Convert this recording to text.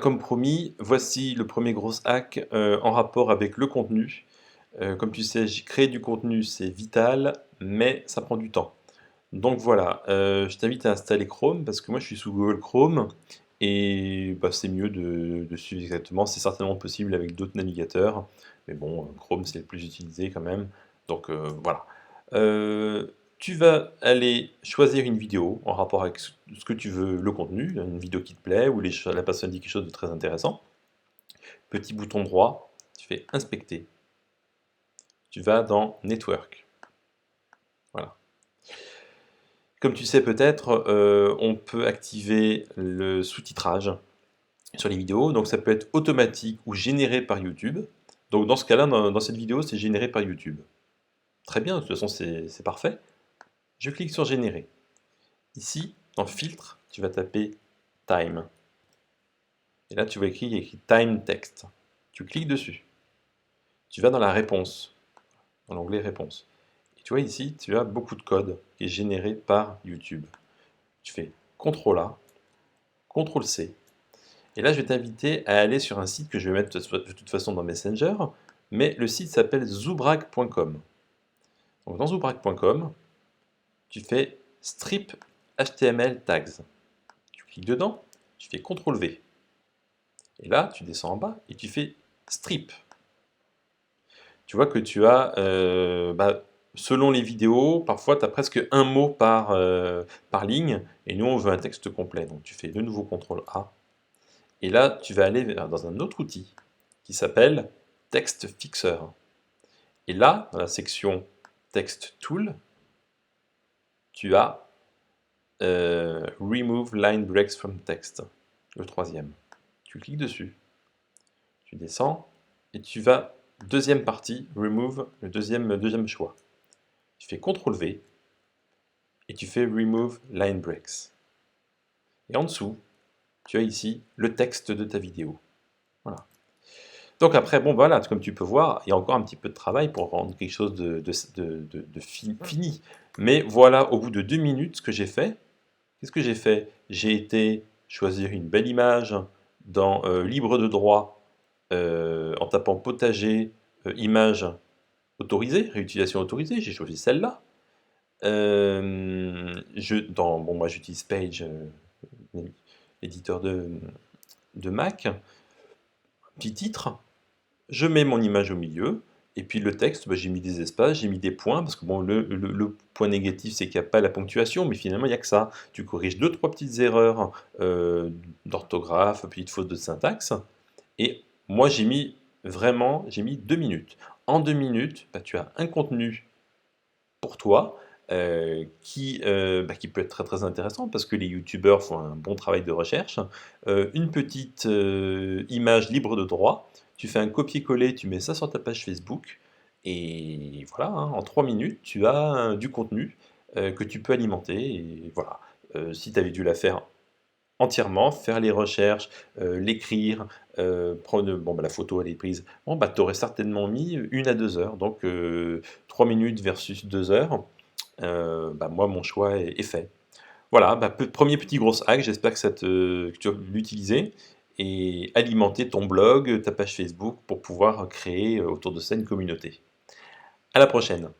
Comme promis, voici le premier gros hack en rapport avec le contenu. Comme tu sais, créer du contenu, c'est vital, mais ça prend du temps. Donc voilà, je t'invite à installer Chrome parce que moi je suis sous Google Chrome et bah, c'est mieux de suivre exactement. C'est certainement possible avec d'autres navigateurs, mais bon, Chrome c'est le plus utilisé quand même. Donc voilà. Euh, Tu vas aller choisir une vidéo en rapport avec ce que tu veux, le contenu, une vidéo qui te plaît ou la personne dit quelque chose de très intéressant. Petit bouton droit, tu fais inspecter. Tu vas dans Network. Voilà. Comme tu sais peut-être, on peut activer le sous-titrage sur les vidéos. Donc ça peut être automatique ou généré par YouTube. Donc dans ce cas-là, dans cette vidéo, c'est généré par YouTube. Très bien, de toute façon c'est parfait. Je clique sur générer. Ici, dans filtre, tu vas taper time. Et là, tu vois écrit time text. Tu cliques dessus. Tu vas dans la réponse, dans l'onglet réponse. Et tu vois ici, tu as beaucoup de code qui est généré par YouTube. Tu fais CTRL A, CTRL C. Et là, je vais t'inviter à aller sur un site que je vais mettre de toute façon dans Messenger, mais le site s'appelle zoobrag.com. Donc dans zoobrag.com, tu fais strip HTML tags. Tu cliques dedans, tu fais CTRL V. Et là, tu descends en bas et tu fais strip. Tu vois que tu as, selon les vidéos, parfois tu as presque un mot par ligne, et nous on veut un texte complet. Donc tu fais de nouveau CTRL A. Et là, tu vas aller dans un autre outil qui s'appelle Text Fixer. Et là, dans la section Text Tool, tu as Remove Line Breaks from Text, le troisième. Tu cliques dessus, tu descends, et tu vas, deuxième partie, Remove, le deuxième choix. Tu fais CTRL V, et tu fais Remove Line Breaks. Et en dessous, tu as ici le texte de ta vidéo. Voilà. Donc après, bon voilà, comme tu peux voir, il y a encore un petit peu de travail pour rendre quelque chose de fini. Mais voilà, au bout de 2 minutes, ce que j'ai fait, qu'est-ce que j'ai fait? J'ai été choisir une belle image dans libre de droit, en tapant potager, image autorisée, réutilisation autorisée, j'ai choisi celle-là. Bon, moi j'utilise Page, éditeur de Mac, petit titre. Je mets mon image au milieu, et puis le texte, j'ai mis des espaces, j'ai mis des points, parce que bon, le point négatif, c'est qu'il n'y a pas la ponctuation, mais finalement, il n'y a que ça. Tu corriges 2-3 petites erreurs d'orthographe, petites fautes de syntaxe, et moi, j'ai mis 2 minutes. En 2 minutes, tu as un contenu pour toi, qui peut être très très intéressant, parce que les youtubeurs font un bon travail de recherche. Une petite image libre de droit, tu fais un copier-coller, tu mets ça sur ta page Facebook, et voilà, hein, en 3 minutes, tu as du contenu que tu peux alimenter, et voilà. Si tu avais dû la faire entièrement, faire les recherches, l'écrire, prendre, bon, la photo elle est prise, bon, tu aurais certainement mis 1 à 2 heures, donc 3 minutes versus 2 heures, moi mon choix est fait. Voilà, premier petit gros hack, j'espère que tu vas l'utiliser et alimenter ton blog, ta page Facebook pour pouvoir créer autour de ça une communauté. À la prochaine.